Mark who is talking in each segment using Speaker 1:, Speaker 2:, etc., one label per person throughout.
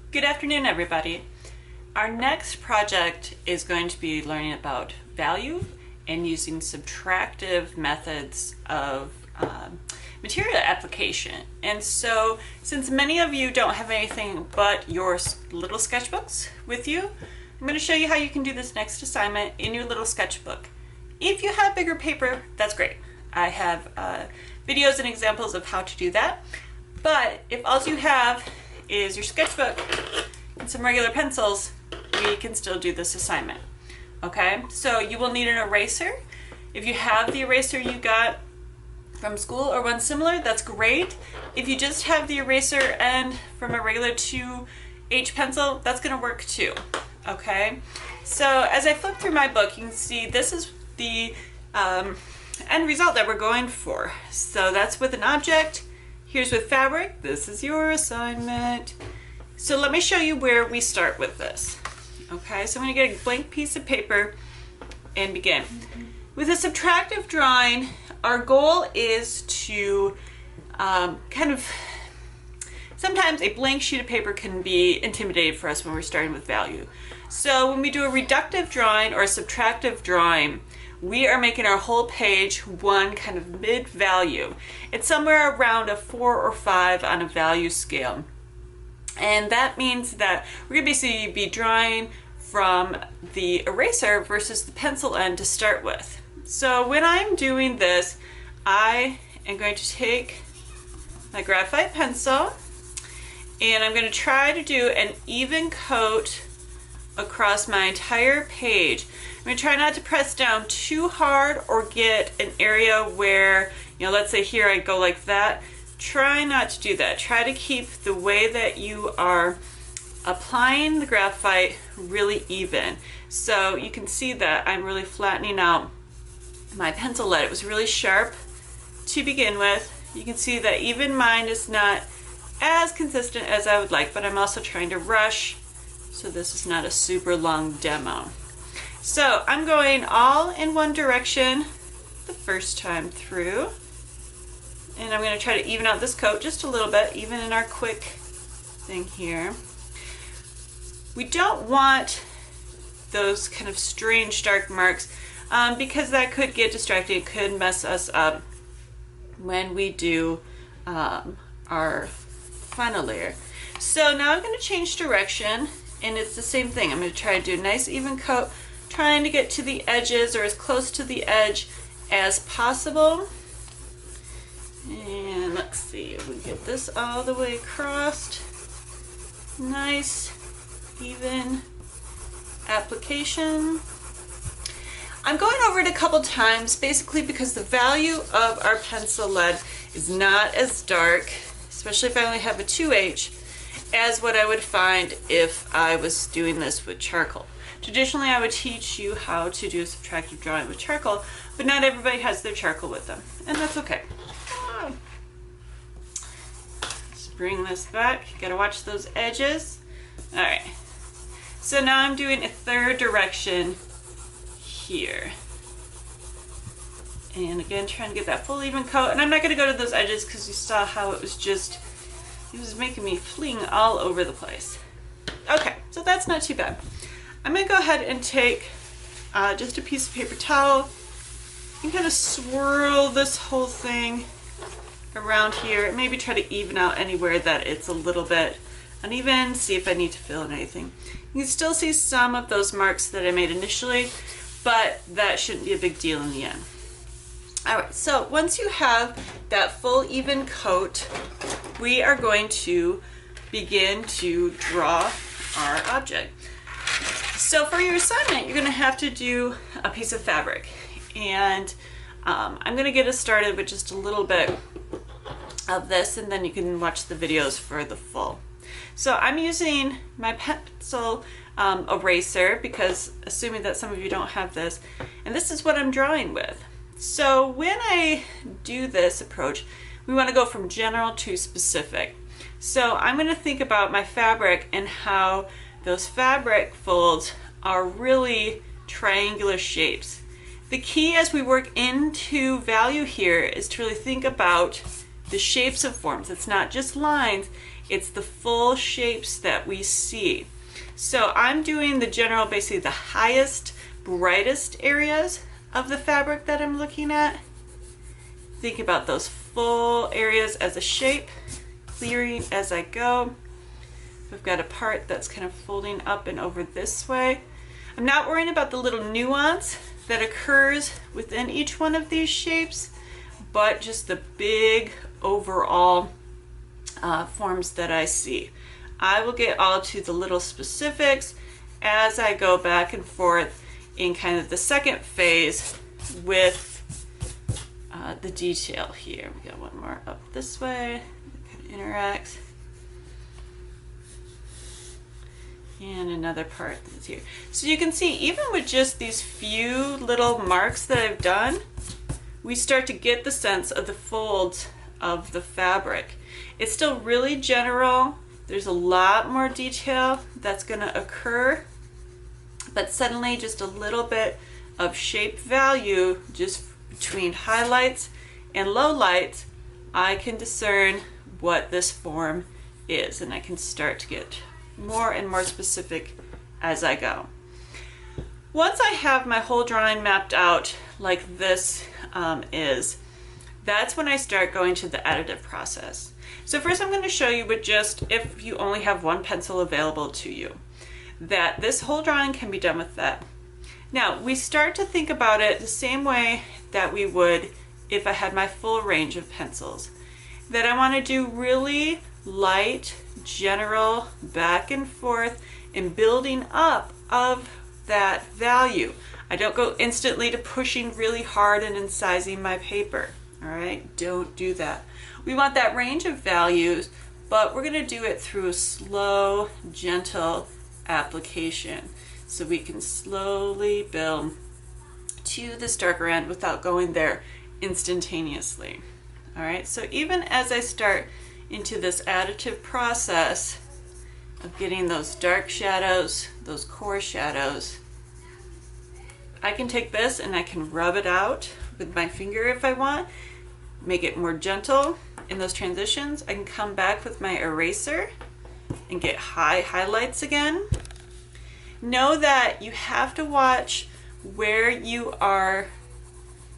Speaker 1: Good afternoon, everybody. Our next project is going to be learning about value and using subtractive methods of material application. And so, since many of you don't have anything but your little sketchbooks with you, I'm going to show you how you can do this next assignment in your little sketchbook. If you have bigger paper, that's great. I have videos and examples of how to do that. But if all you have is your sketchbook and some regular pencils, we can still do this assignment. Okay, so you will need an eraser. If you have the eraser you got from school or one similar, that's great. If you just have the eraser end from a regular 2H pencil, that's gonna work too. Okay, so as I flip through my book, you can see this is the end result that we're going for. So that's with an object. Here's with fabric. This is your assignment. So let me show you where we start with this. Okay, so I'm going to get a blank piece of paper and begin. With a subtractive drawing, our goal is to sometimes a blank sheet of paper can be intimidating for us when we're starting with value. So when we do a reductive drawing or a subtractive drawing, we are making our whole page one kind of mid-value. It's somewhere around a 4 or 5 on a value scale. And that means that we're going to basically be drawing from the eraser versus the pencil end to start with. So when I'm doing this, I am going to take my graphite pencil and I'm going to try to do an even coat across my entire page. I'm going to try not to press down too hard or get an area where, let's say here I go like that. Try not to do that. Try to keep the way that you are applying the graphite really even. So you can see that I'm really flattening out my pencil lead. It was really sharp to begin with. You can see that even mine is not as consistent as I would like, but I'm also trying to rush, so this is not a super long demo. So I'm going all in one direction the first time through. And I'm going to try to even out this coat just a little bit, even in our quick thing here. We don't want those kind of strange dark marks because that could get distracting. It could mess us up when we do our final layer. So now I'm going to change direction, and it's the same thing. I'm going to try to do a nice even coat, trying to get to the edges or as close to the edge as possible. And let's see if we get this all the way across. Nice, even application. I'm going over it a couple times, basically because the value of our pencil lead is not as dark, especially if I only have a 2H, as what I would find if I was doing this with charcoal. Traditionally, I would teach you how to do a subtractive drawing with charcoal, but not everybody has their charcoal with them, and that's okay. Let's bring this back. You gotta watch those edges. All right. So now I'm doing a third direction here. And again, trying to get that full even coat. And I'm not gonna go to those edges because you saw how it was making me fling all over the place. Okay, so that's not too bad. I'm gonna go ahead and take just a piece of paper towel and kind of swirl this whole thing around here. Maybe try to even out anywhere that it's a little bit uneven, see if I need to fill in anything. You can still see some of those marks that I made initially, but that shouldn't be a big deal in the end. All right, so once you have that full even coat, we are going to begin to draw our object. So for your assignment, you're gonna have to do a piece of fabric. And I'm gonna get us started with just a little bit of this, and then you can watch the videos for the full. So I'm using my pencil eraser because, assuming that some of you don't have this, and this is what I'm drawing with. So when I do this approach, we want to go from general to specific. So I'm going to think about my fabric and how those fabric folds are really triangular shapes. The key as we work into value here is to really think about the shapes of forms. It's not just lines, It's the full shapes that we see. So I'm doing the general, basically the highest, brightest areas of the fabric that I'm looking at. Think about those full areas as a shape, clearing as I go. We've got a part that's kind of folding up and over this way. I'm not worrying about the little nuance that occurs within each one of these shapes, but just the big overall forms that I see. I will get all to the little specifics as I go back and forth in kind of the second phase with the detail here. We got one more up this way, it kind of interacts. And another part that's here. So you can see, even with just these few little marks that I've done, we start to get the sense of the folds of the fabric. It's still really general. There's a lot more detail that's going to occur, but suddenly just a little bit of shape value just between highlights and lowlights, I can discern what this form is, and I can start to get more and more specific as I go. Once I have my whole drawing mapped out like this that's when I start going to the additive process. So first I'm going to show you with just, if you only have one pencil available to you, that this whole drawing can be done with that. Now we start to think about it the same way that we would if I had my full range of pencils, that I want to do really light, general, back and forth, and building up of that value. I don't go instantly to pushing really hard and incising my paper. All right, don't do that. We want that range of values, but we're going to do it through a slow, gentle application. So we can slowly build to this darker end without going there instantaneously. All right, so even as I start into this additive process of getting those dark shadows, those core shadows, I can take this and I can rub it out with my finger if I want, make it more gentle in those transitions. I can come back with my eraser and get highlights again. Know that you have to watch where you are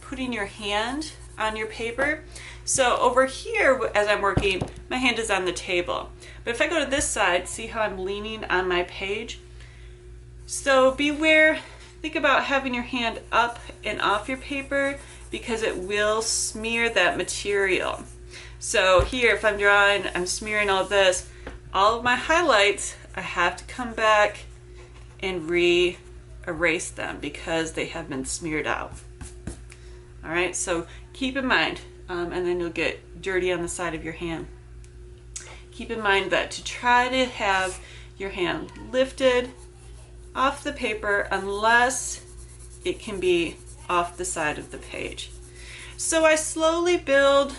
Speaker 1: putting your hand on your paper. So over here, as I'm working, my hand is on the table. But if I go to this side, see how I'm leaning on my page? So beware, think about having your hand up and off your paper because it will smear that material. So here, if I'm drawing, I'm smearing all this, all of my highlights, I have to come back and erase them because they have been smeared out. All right, so keep in mind, and then you'll get dirty on the side of your hand. Keep in mind that to try to have your hand lifted off the paper unless it can be off the side of the page. So I slowly build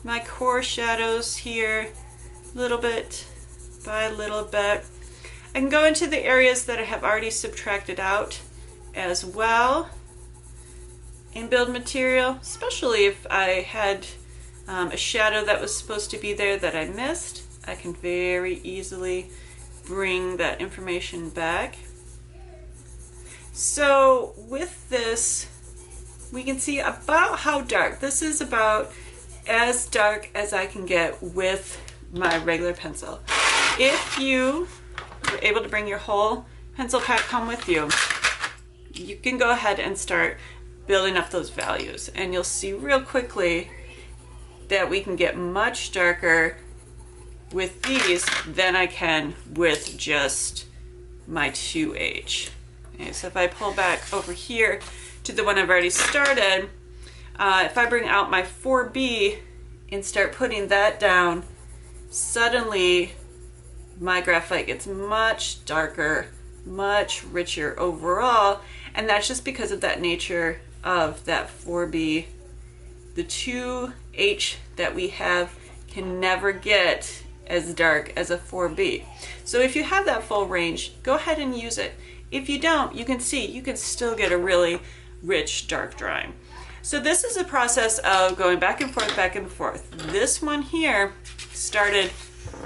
Speaker 1: my core shadows here, little bit by little bit. I can go into the areas that I have already subtracted out as well and build material, especially if I had a shadow that was supposed to be there that I missed. I can very easily bring that information back. So with this, we can see about how dark. This is about as dark as I can get with my regular pencil. If you were able to bring your whole pencil pack home with you, you can go ahead and start building up those values, and you'll see real quickly that we can get much darker with these than I can with just my 2H. Okay, so if I pull back over here to the one I've already started, if I bring out my 4B and start putting that down, suddenly my graphite gets much darker, much richer overall, and that's just because of that nature of that 4B. The 2H that we have can never get as dark as a 4B. So if you have that full range, go ahead and use it. If you don't, you can see you can still get a really rich dark drawing. So this is a process of going back and forth, back and forth. This one here started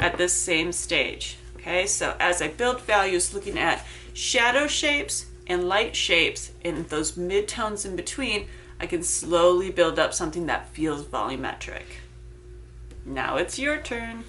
Speaker 1: at this same stage. Okay, so as I build values, looking at shadow shapes and light shapes and those midtones in between, I can slowly build up something that feels volumetric. Now it's your turn.